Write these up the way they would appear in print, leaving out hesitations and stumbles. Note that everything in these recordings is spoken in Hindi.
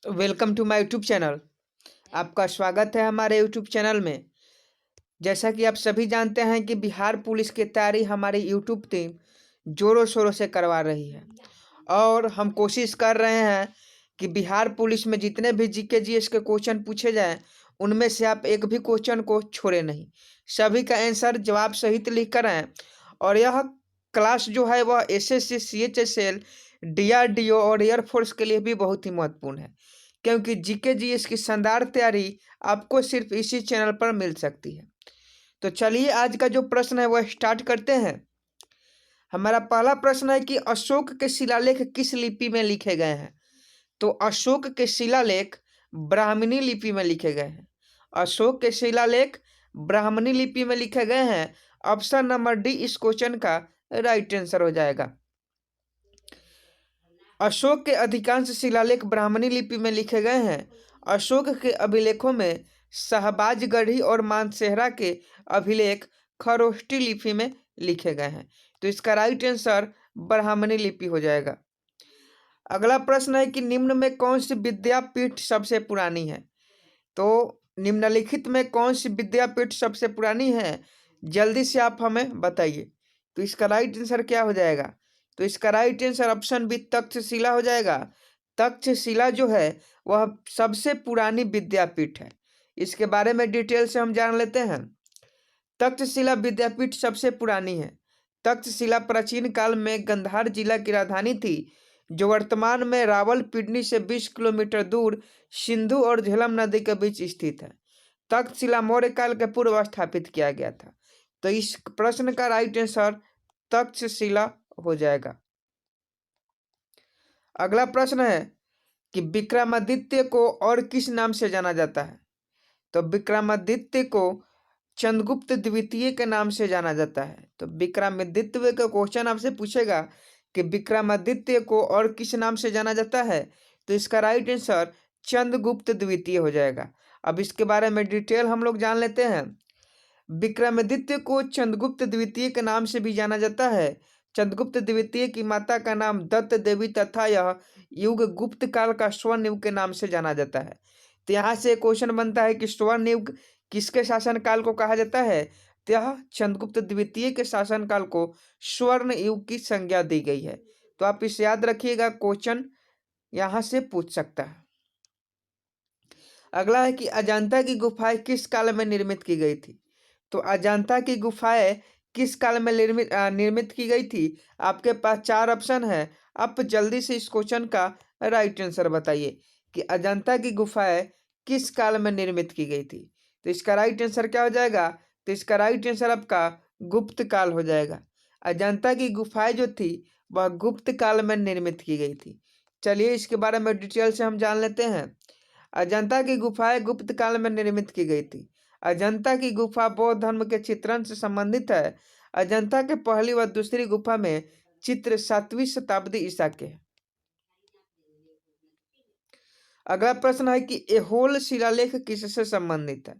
Welcome to my YouTube channel. आपका स्वागत है हमारे यूट्यूब चैनल में। जैसा कि आप सभी जानते हैं कि बिहार पुलिस की तैयारी हमारी यूट्यूब टीम ज़ोरों शोरों से करवा रही है और हम कोशिश कर रहे हैं कि बिहार पुलिस में जितने भी जीके जीएस के क्वेश्चन पूछे जाएं उनमें से आप एक भी क्वेश्चन को छोड़े नहीं, सभी का आंसर जवाब सहित लिख कर आएँ। और यह क्लास जो है वह एसएससी, सीएचएसएल, डीआरडीओ और एयरफोर्स के लिए भी बहुत ही महत्वपूर्ण है, क्योंकि जीके जीएस की शानदार तैयारी आपको सिर्फ इसी चैनल पर मिल सकती है। तो चलिए आज का जो प्रश्न है वह स्टार्ट करते हैं। हमारा पहला प्रश्न है कि अशोक के शिलालेख किस लिपि में लिखे गए हैं? तो अशोक के शिलालेख ब्राह्मणी लिपि में लिखे गए हैं। अशोक के शिलालेख ब्राह्मणी लिपि में लिखे गए हैं। ऑप्शन नंबर डी इस क्वेश्चन का राइट आंसर हो जाएगा। अशोक के अधिकांश शिलालेख ब्राह्मणी लिपि में लिखे गए हैं। अशोक के अभिलेखों में शहबाजगढ़ी और मानसेहरा के अभिलेख खरोष्टी लिपि में लिखे गए हैं। तो इसका राइट आंसर ब्राह्मणी लिपि हो जाएगा। अगला प्रश्न है कि निम्न में कौन सी विद्यापीठ सबसे पुरानी है? तो निम्नलिखित में कौन सी विद्यापीठ सबसे पुरानी है? जल्दी से आप हमें बताइए। तो इसका राइट आंसर क्या हो जाएगा? तो इसका right answer option B Takshashila हो जाएगा। तक्षशिला जो है वह सबसे पुरानी विद्यापीठ है। इसके बारे में डिटेल से हम जान लेते हैं। तक्षशिला विद्यापीठ सबसे पुरानी है। तक्षशिला प्राचीन काल में गांधार जिला की राजधानी थी, जो वर्तमान में रावलपिंडी से 20 किलोमीटर दूर सिंधु और झेलम नदी के बीच स्थित है। तक्षशिला मौर्य काल के पूर्व स्थापित किया गया था। तो इस प्रश्न का राइट आंसर तक्षशिला हो जाएगा। अगला प्रश्न है कि विक्रमादित्य को और किस नाम से जाना जाता है? तो विक्रमादित्य को चंद्रगुप्त द्वितीय के नाम से जाना जाता है। तो विक्रमादित्य का क्वेश्चन आपसे पूछेगा कि विक्रमादित्य को और किस नाम से जाना जाता है, तो इसका राइट आंसर चंद्रगुप्त द्वितीय हो जाएगा। अब इसके बारे में डिटेल हम लोग जान लेते हैं। विक्रमादित्य को चंद्रगुप्त द्वितीय के नाम से भी जाना जाता है। चंद्रगुप्त द्वितीय की माता का नाम दत्त देवी तथा यह युग गुप्त काल का स्वर्ण युग के नाम से जाना जाता है। तो यहाँ से क्वेश्चन बनता है कि स्वर्ण युग किसके शासनकाल को कहा जाता है? तो यह चंद्रगुप्त द्वितीय के शासनकाल को स्वर्ण युग की संज्ञा दी गई है। तो आप इसे याद रखिएगा, क्वेश्चन यहाँ से पूछ सकता है। अगला है कि अजंता की गुफाएं किस काल में निर्मित की गई थी? तो अजंता की गुफाएं किस काल में निर्मित की गई थी? आपके पास चार ऑप्शन है। आप जल्दी से इस क्वेश्चन का राइट आंसर बताइए कि अजंता की गुफाएं किस काल में निर्मित की गई थी। तो इसका राइट आंसर क्या हो जाएगा? तो इसका राइट आंसर आपका गुप्त काल हो जाएगा। अजंता की गुफाएं जो थी वह गुप्त काल में निर्मित की गई थी। चलिए इसके बारे में डिटेल से हम जान लेते हैं। अजंता की गुफाएं गुप्त काल में निर्मित की गई थी। अजंता की गुफा बौद्ध धर्म के चित्रण से संबंधित है। अजंता के पहली व दूसरी गुफा में चित्र 7वीं शताब्दी ईसा के हैं। अगला प्रश्न है कि एहोल शिलालेख किससे संबंधित है?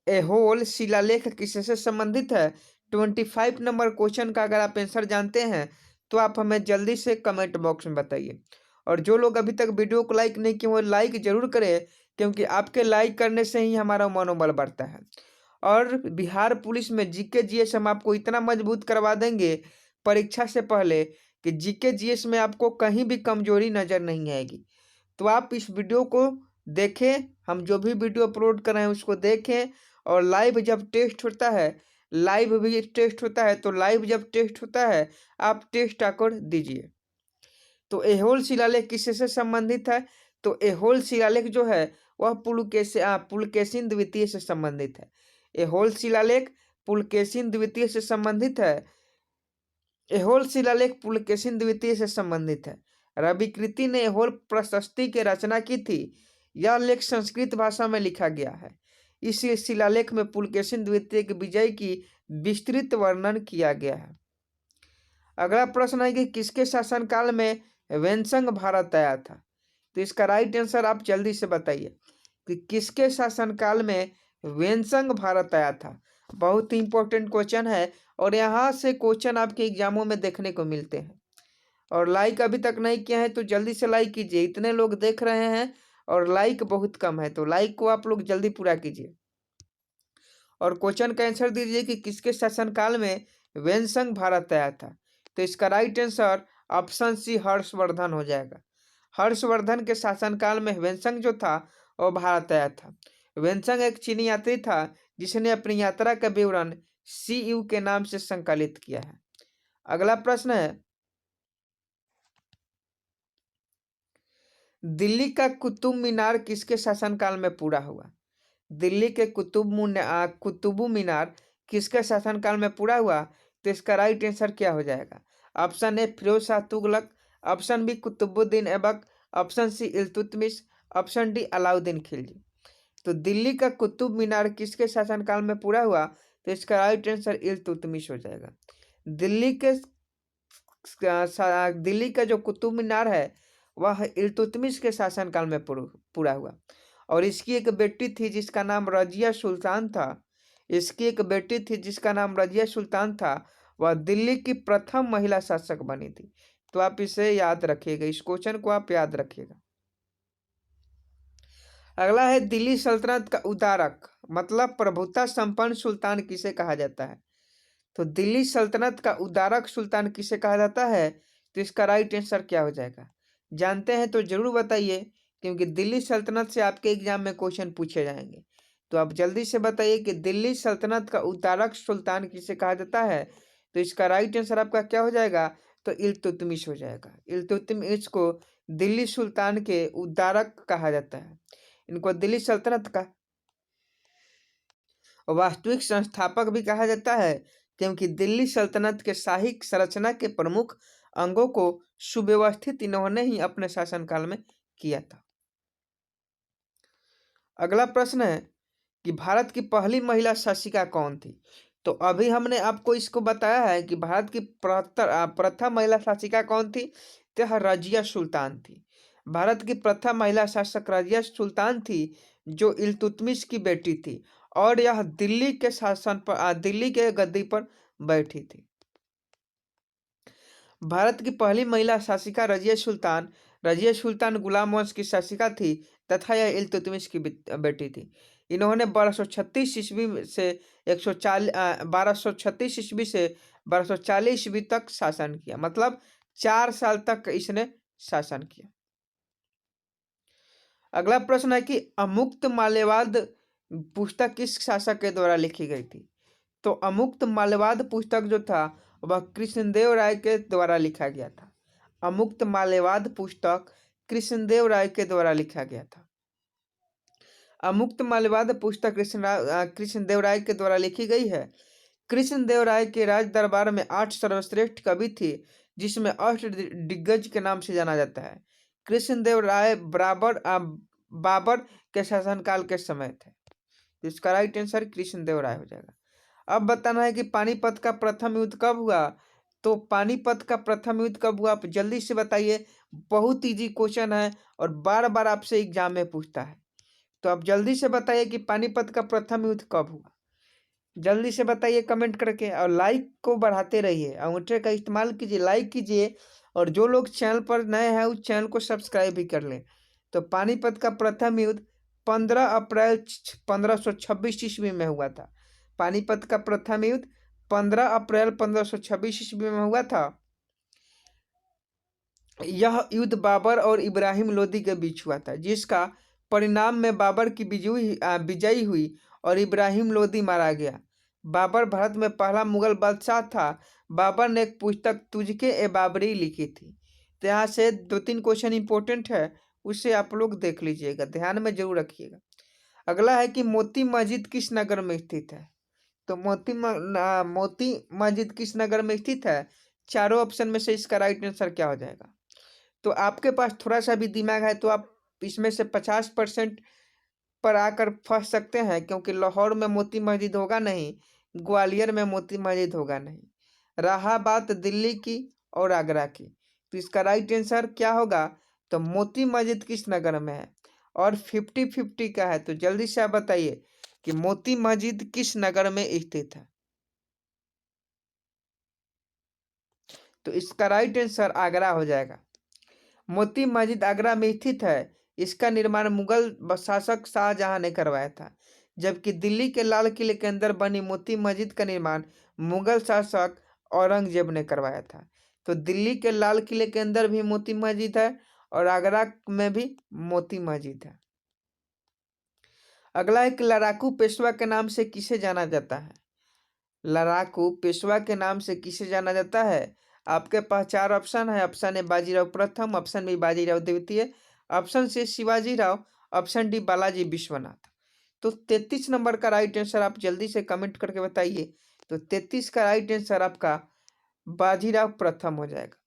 एहोल शिलालेख किससे संबंधित है? 25 नंबर क्वेश्चन का अगर आप आंसर जानते हैं तो आप हमें जल्दी से कमेंट बॉक्स में बताइए। और जो लोग अभी तक वीडियो को लाइक नहीं किए वो लाइक जरूर करें, क्योंकि आपके लाइक करने से ही हमारा मनोबल बढ़ता है। और बिहार पुलिस में जीके जीएस हम आपको इतना मजबूत करवा देंगे परीक्षा से पहले कि जीके जीएस में आपको कहीं भी कमजोरी नजर नहीं आएगी। तो आप इस वीडियो को देखें, हम जो भी वीडियो अपलोड कर रहे हैं उसको देखें। और लाइव जब टेस्ट होता है, लाइव भी टेस्ट होता है, तो लाइव जब टेस्ट होता है आप टेस्ट आकर दीजिए। तो एहोल शिलालेख किससे संबंधित है? तो एहोल शिलालेख जो है वह पुलकेशिन द्वितीय से संबंधित है। एहोल शिलालेख पुलकेशिन द्वितीय से संबंधित है। एहोल शिलालेख पुलकेशिन द्वितीय से संबंधित है। रविकृति ने एहोल प्रशस्ति की रचना की थी। यह लेख संस्कृत भाषा में लिखा गया है। इस शिलालेख में पुलकेशिन द्वितीय के विजय की विस्तृत वर्णन किया गया है। अगला प्रश्न है कि किसके शासनकाल में वेनसंग भारत आया था? तो इसका राइट आंसर आप जल्दी से बताइए कि किसके शासनकाल में वेनसंग भारत आया था। बहुत ही इंपॉर्टेंट क्वेश्चन है और यहाँ से क्वेश्चन आपके एग्जामों में देखने को मिलते हैं। और लाइक अभी तक नहीं किया है तो जल्दी से लाइक कीजिए। इतने लोग देख रहे हैं और लाइक बहुत कम है, तो लाइक को आप लोग जल्दी पूरा कीजिए। और क्वेश्चन का आंसर दीजिए कि किसके शासनकाल में वेनसंग भारत आया था। तो इसका right answer option C Harshvardhan हो जाएगा। हर्षवर्धन के शासनकाल में वेनसंग जो था वो भारत आया था। वेनसंग एक चीनी यात्री था जिसने अपनी यात्रा का विवरण CU के नाम से संकलित किया है। अगला प्रश्न है, दिल्ली का कुतुब मीनार किसके शासनकाल में पूरा हुआ। दिल्ली के कुतुब मीनार किसके शासनकाल में पूरा हुआ। तो इसका राइट आंसर क्या हो जाएगा। Option A Firoz Shah Tughlaq, option B Qutubuddin Aibak, option C Iltutmish, option D Alauddin Khilji. तो दिल्ली का कुतुब मीनार किसके शासनकाल में पूरा हुआ। तो इसका राइट आंसर इल्तुतमिश हो जाएगा। दिल्ली का जो कुतुब मीनार है वह इल्तुतमिश के शासनकाल में पूरा हुआ। और इसकी एक बेटी थी जिसका नाम रजिया सुल्तान था। इसकी एक बेटी थी जिसका नाम रजिया सुल्तान था। वह दिल्ली की प्रथम महिला शासक बनी थी। तो आप इसे याद रखिएगा, इस क्वेश्चन को आप याद रखिएगा। अगला है, दिल्ली सल्तनत का उदारक मतलब प्रभुता संपन्न सुल्तान किसे कहा जाता है। तो दिल्ली सल्तनत का उदारक सुल्तान किसे कहा जाता है। तो इसका राइट आंसर क्या हो जाएगा। जानते हैं तो जरूर बताइए, क्योंकि दिल्ली सल्तनत से आपके एग्जाम में क्वेश्चन पूछे जाएंगे। तो आप जल्दी से बताइए कि दिल्ली सल्तनत का उदारक सुल्तान किसे कहा जाता है। तो इसका राइट आंसर आपका क्या हो जाएगा। तो इल्तुतमिश हो जाएगा। इल्तुतमिश को दिल्ली सुल्तान के उदारक कहा जाता है। इनको दिल्ली सल्तनत का वास्तविक संस्थापक भी कहा जाता है, क्योंकि दिल्ली सल्तनत के शाही संरचना के प्रमुख अंगों को सुव्यवस्थित इन्होंने ही अपने शासनकाल में किया था। अगला प्रश्न है कि भारत की पहली महिला शासिका कौन थी। तो अभी हमने आपको इसको बताया है कि भारत की प्रथम महिला शासिका कौन थी। तो यह रजिया सुल्तान थी। भारत की प्रथम महिला शासक रजिया सुल्तान थी, जो इल्तुतमिश की बेटी थी और यह दिल्ली के गद्दी पर बैठी थी। भारत की पहली महिला शासिका रजिया सुल्तान गुलाम वंश की शासिका थी तथा यह इल्तुतमिश की बेटी थी। इन्होंने 1236 ईस्वी से 1236 ईस्वी से 1240 ईस्वी तक शासन किया, मतलब 4 साल तक इसने शासन किया। अगला प्रश्न है कि अमुक्त माल्यवाद पुस्तक किस शासक के द्वारा लिखी गई थी। तो अमुक्त माल्यवाद पुस्तक जो था वह कृष्णदेव राय के द्वारा लिखा गया था। अमुक्त माल्यवाद पुस्तक कृष्णदेव राय के द्वारा लिखा गया था। अमुक्त माल्यवाद पुस्तक कृष्णदेव राय के द्वारा लिखी गई है। कृष्णदेव राय के राज दरबार में 8 सर्वश्रेष्ठ कवि थे, जिसमें अष्ट दिग्गज के नाम से जाना जाता है। कृष्णदेव राय बाबर के शासनकाल के समय थे। तो इसका राइट आंसर कृष्णदेव राय हो जाएगा। अब बताना है कि पानीपत का प्रथम युद्ध कब हुआ। तो पानीपत का प्रथम युद्ध कब हुआ, आप जल्दी से बताइए। बहुत इजी क्वेश्चन है और बार बार आपसे एग्जाम में पूछता है। तो आप जल्दी से बताइए कि पानीपत का प्रथम युद्ध कब हुआ। जल्दी से बताइए कमेंट करके, और लाइक को बढ़ाते रहिए, अंगूठे का इस्तेमाल कीजिए, लाइक कीजिए। और जो लोग चैनल पर नए हैं उस चैनल को सब्सक्राइब भी कर लें। तो पानीपत का प्रथम युद्ध 15 अप्रैल 1526 ईस्वी में हुआ था। पानीपत का प्रथम युद्ध 15 अप्रैल 1526 ईस्वी में हुआ था। यह युद्ध बाबर और इब्राहिम लोदी के बीच हुआ था, जिसका परिणाम में बाबर की विजयी हुई और इब्राहिम लोदी मारा गया। बाबर भारत में पहला मुगल बादशाह था। बाबर ने एक पुस्तक तुझके ए बाबरी लिखी थी। तो यहाँ से 2-3 क्वेश्चन इंपॉर्टेंट है, उसे आप लोग देख लीजिएगा, ध्यान में जरूर रखिएगा। अगला है कि मोती मस्जिद किस नगर में स्थित है। तो मोती मस्जिद किस नगर में स्थित है। चारों ऑप्शन में से इसका राइट आंसर क्या हो जाएगा। तो आपके पास थोड़ा सा भी दिमाग है तो आप इसमें से 50% पर आकर फंस सकते हैं, क्योंकि लाहौर में मोती मस्जिद होगा नहीं, ग्वालियर में मोती मस्जिद होगा नहीं, रहा बात दिल्ली की और आगरा की। तो इसका राइट आंसर क्या होगा। तो मोती मस्जिद किस नगर में है, और 50-50 का है। तो जल्दी से आप बताइए कि मोती मस्जिद किस नगर में स्थित है। तो इसका राइट आंसर आगरा हो जाएगा। मोती मस्जिद आगरा में स्थित है। इसका निर्माण मुगल शासक शाहजहां ने करवाया था, जबकि दिल्ली के लाल किले के अंदर बनी मोती मस्जिद का निर्माण मुगल शासक औरंगजेब ने करवाया था। तो दिल्ली के लाल किले के अंदर भी मोती मस्जिद है और आगरा में भी मोती मस्जिद है। अगला एक लड़ाकू पेशवा के नाम से किसे जाना जाता है? लड़ाकू पेशवा के नाम से किसे जाना जाता है? आपके पास चार ऑप्शन है। ऑप्शन ए बाजीराव प्रथम, ऑप्शन बी बाजीराव द्वितीय, option C Shivaji Rao, option D Balaji Vishwanath. तो 33 नंबर का राइट आंसर आप जल्दी से कमेंट करके बताइए। तो 33 का राइट आंसर आपका बाजीराव प्रथम हो जाएगा।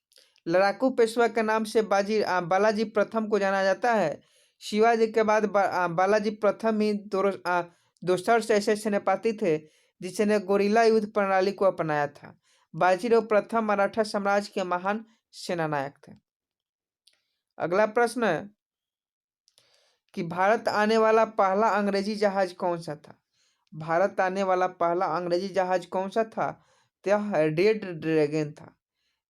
लड़ाकू पेशवा के नाम से बालाजी प्रथम को जाना जाता है। शिवाजी के बाद बालाजी प्रथम ही दोसर से ऐसे सेनापति थे जिसने गोरिल्ला युद्ध प्रणाली को अपनाया था। बाजीराव प्रथम मराठा साम्राज्य के महान सेनानायक थे। अगला प्रश्न है कि भारत आने वाला पहला अंग्रेजी जहाज कौन सा था? भारत आने वाला पहला अंग्रेजी जहाज कौन सा था? तो यह रेड ड्रैगन था।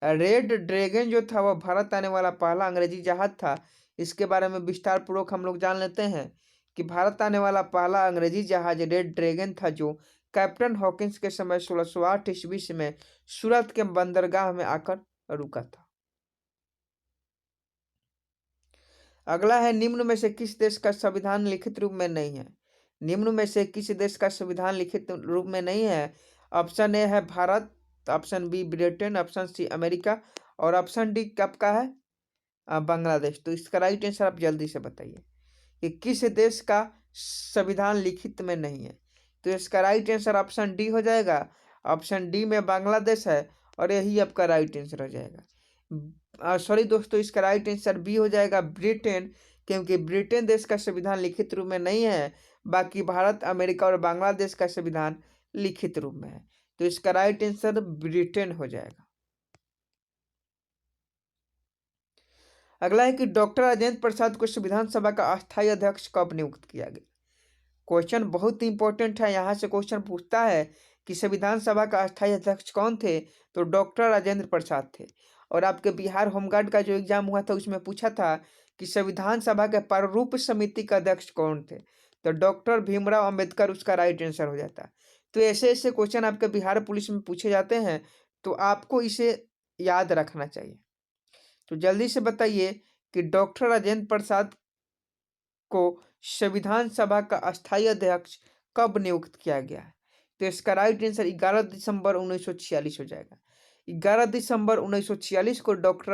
रेड ड्रैगन जो था वह भारत आने वाला पहला अंग्रेजी जहाज था। इसके बारे में विस्तार पूर्वक हम लोग जान लेते हैं कि भारत आने वाला पहला अंग्रेजी जहाज रेड ड्रैगन था, जो कैप्टन हॉकिंस के समय 1608 ईस्वी में सूरत के बंदरगाह में आकर रुका था। अगला है, निम्न में से किस देश का संविधान लिखित रूप में नहीं है? निम्न में से किस देश का संविधान लिखित रूप में नहीं है? ऑप्शन ए है Bharat, option B Britain, option C America और ऑप्शन डी कब का है? बांग्लादेश। तो इसका राइट आंसर आप जल्दी से बताइए कि किस देश का संविधान लिखित में नहीं है। तो इसका राइट आंसर ऑप्शन डी हो जाएगा। ऑप्शन डी में बांग्लादेश है और यही आपका राइट आंसर हो जाएगा। सॉरी दोस्तों, इसका राइट आंसर बी हो जाएगा ब्रिटेन, क्योंकि ब्रिटेन देश का संविधान लिखित रूप में नहीं है। बाकी भारत, अमेरिका और बांग्लादेश का संविधान लिखित रूप में है। तो इसका राइट आंसर ब्रिटेन हो जाएगा। अगला है कि डॉक्टर राजेंद्र प्रसाद को संविधान सभा का अस्थायी अध्यक्ष कब नियुक्त किया गया? क्वेश्चन बहुत इंपॉर्टेंट है। यहाँ से क्वेश्चन पूछता है कि संविधान सभा का अस्थायी अध्यक्ष कौन थे? तो डॉक्टर राजेंद्र प्रसाद थे। और आपके बिहार होमगार्ड का जो एग्जाम हुआ था उसमें पूछा था कि संविधान सभा के प्रारूप समिति का अध्यक्ष कौन थे? तो डॉक्टर भीमराव अंबेडकर उसका राइट आंसर हो जाता है। तो ऐसे ऐसे क्वेश्चन आपके बिहार पुलिस में पूछे जाते हैं, तो आपको इसे याद रखना चाहिए। तो जल्दी से बताइए कि डॉक्टर राजेंद्र प्रसाद को संविधान सभा का अस्थायी अध्यक्ष कब नियुक्त किया गया है? तो इसका राइट आंसर 11 दिसंबर 1946 हो जाएगा। 11 दिसंबर 1946 को डॉक्टर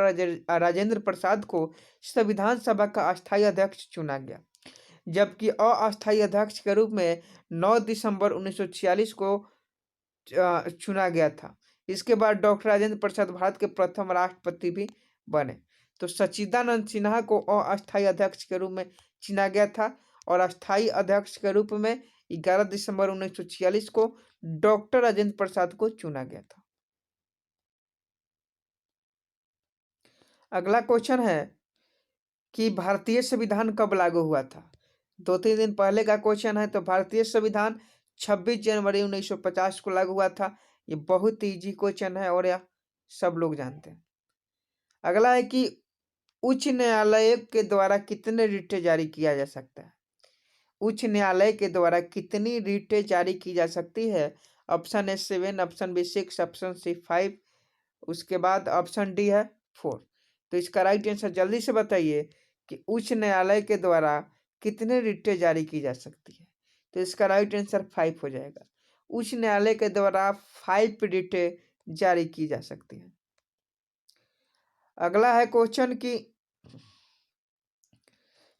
राजेंद्र प्रसाद को संविधान सभा का अस्थायी अध्यक्ष चुना गया, जबकि अस्थायी अध्यक्ष के रूप में 9 दिसंबर 1946 को चुना गया था। इसके बाद डॉक्टर राजेंद्र प्रसाद भारत के प्रथम राष्ट्रपति भी बने। तो सच्चिदानंद सिन्हा को अस्थायी अध्यक्ष के रूप में चुना गया था और अस्थायी अध्यक्ष के रूप में 11 दिसंबर 1946 को डॉक्टर राजेंद्र प्रसाद को चुना गया था। अगला क्वेश्चन है कि भारतीय संविधान कब लागू हुआ था? 2-3 दिन पहले का क्वेश्चन है। तो भारतीय संविधान 26 जनवरी 1950 को लागू हुआ था। ये बहुत इजी क्वेश्चन है और यह सब लोग जानते हैं। अगला है कि उच्च न्यायालय के द्वारा कितने रिटें जारी किया जा सकता है? उच्च न्यायालय के द्वारा कितनी रिटें जारी की जा सकती है? Option A 7, option B 6, option C 5, उसके बाद ऑप्शन डी है 4। तो इसका राइट आंसर जल्दी से बताइए कि उच्च न्यायालय के द्वारा कितने रिटें जारी की जा सकती है? तो इसका राइट आंसर 5 हो जाएगा। उच्च न्यायालय के द्वारा 5 रिटें जारी की जा सकती है। अगला है क्वेश्चन कि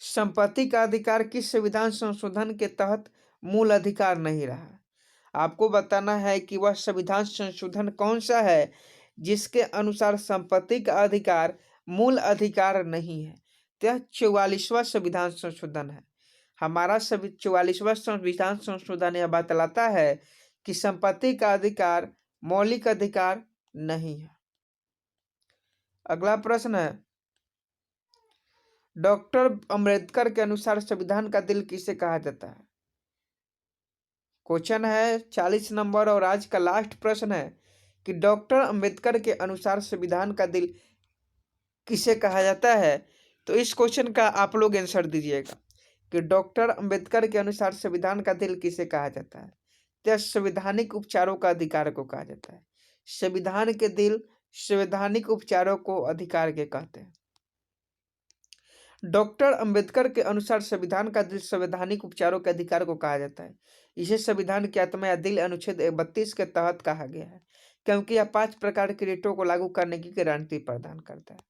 संपत्ति का अधिकार किस संविधान संशोधन के तहत मूल अधिकार नहीं रहा? आपको बताना है कि वह संविधान संशोधन कौन सा है जिसके अनुसार संपत्ति का अधिकार मूल अधिकार नहीं है। तो यह 44वां संविधान संशोधन है। हमारा 44वां संविधान संशोधन यह बतलाता है कि संपत्ति का अधिकार मौलिक अधिकार नहीं है। अगला प्रश्न है, डॉक्टर अंबेडकर के अनुसार संविधान का दिल किसे कहा जाता है? क्वेश्चन है 40 नंबर और आज का लास्ट प्रश्न है कि डॉक्टर अंबेडकर के अनुसार संविधान का दिल किसे कहा जाता है? तो इस क्वेश्चन का आप लोग आंसर दीजिएगा कि डॉक्टर अंबेडकर के अनुसार संविधान का दिल किसे कहा जाता है? तो संवैधानिक उपचारों का अधिकार को कहा जाता है। संविधान के दिल संवैधानिक उपचारों को अधिकार के कहते हैं। डॉक्टर अंबेडकर के अनुसार संविधान का दिल संवैधानिक उपचारों के अधिकार को कहा जाता है। इसे संविधान की आत्मा या दिल अनुच्छेद 32 के तहत कहा गया है, क्योंकि यह 5 प्रकार के रिटों को लागू करने की गारंटी प्रदान करता है।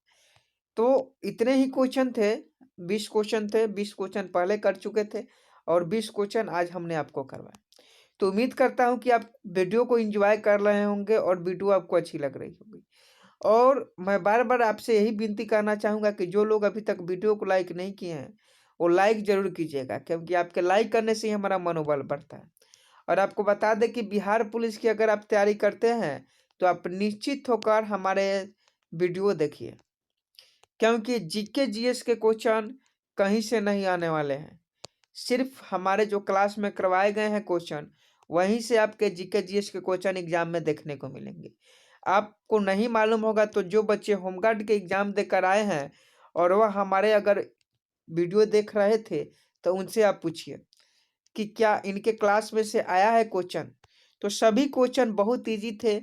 तो इतने ही क्वेश्चन थे, 20 क्वेश्चन थे। 20 क्वेश्चन पहले कर चुके थे और 20 क्वेश्चन आज हमने आपको करवाए। तो उम्मीद करता हूँ कि आप वीडियो को एंजॉय कर रहे होंगे और वीडियो आपको अच्छी लग रही होगी। और मैं बार-बार आपसे यही विनती करना चाहूँगा कि जो लोग अभी तक वीडियो को लाइक नहीं किए हैं, वो लाइक ज़रूर कीजिएगा, क्योंकि आपके लाइक करने से ही हमारा मनोबल बढ़ता है। और आपको बता दें कि बिहार पुलिस की अगर आप तैयारी करते हैं, तो आप निश्चित होकर हमारे वीडियो देखिए, क्योंकि जीके जीएस के क्वेश्चन कहीं से नहीं आने वाले हैं। सिर्फ हमारे जो क्लास में करवाए गए हैं क्वेश्चन, वहीं से आपके जीके जीएस के क्वेश्चन एग्जाम में देखने को मिलेंगे। आपको नहीं मालूम होगा तो जो बच्चे होमगार्ड के एग्जाम देकर आए हैं और वह हमारे अगर वीडियो देख रहे थे, तो उनसे आप पूछिए कि क्या इनके क्लास में से आया है क्वेश्चन। तो सभी क्वेश्चन बहुत ईजी थे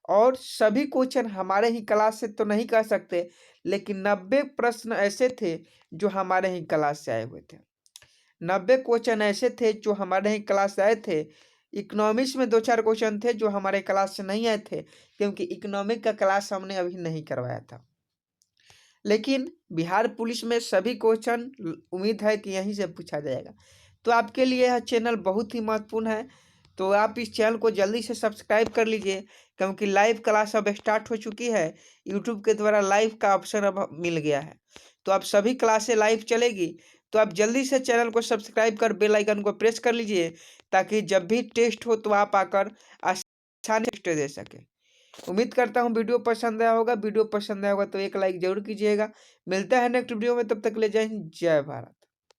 और सभी क्वेश्चन हमारे ही क्लास से तो नहीं कह सकते, लेकिन 90 प्रश्न ऐसे थे जो हमारे ही क्लास से आए हुए थे। 90 क्वेश्चन ऐसे थे जो हमारे ही क्लास से आए थे। इकोनॉमिक्स में 2-4 क्वेश्चन थे जो हमारे क्लास से नहीं आए थे, क्योंकि इकोनॉमिक का क्लास हमने अभी नहीं करवाया था। लेकिन बिहार पुलिस में सभी क्वेश्चन उम्मीद है कि यहीं से पूछा जाएगा। तो आपके लिए यह चैनल बहुत ही महत्वपूर्ण है, तो आप इस चैनल को जल्दी से सब्सक्राइब कर लीजिए, क्योंकि लाइव क्लास अब स्टार्ट हो चुकी है। यूट्यूब के द्वारा लाइव का ऑप्शन अब मिल गया है, तो आप सभी क्लासें लाइव चलेगी। तो आप जल्दी से चैनल को सब्सक्राइब कर बेल आइकन को प्रेस कर लीजिए, ताकि जब भी टेस्ट हो तो आप आकर आसानी से टेस्ट दे सकें। उम्मीद करता हूँ वीडियो पसंद आया होगा। वीडियो पसंद आया होगा तो एक लाइक जरूर कीजिएगा। मिलता है नेक्स्ट वीडियो में, तब तक ले जय हिंद, जय भारत।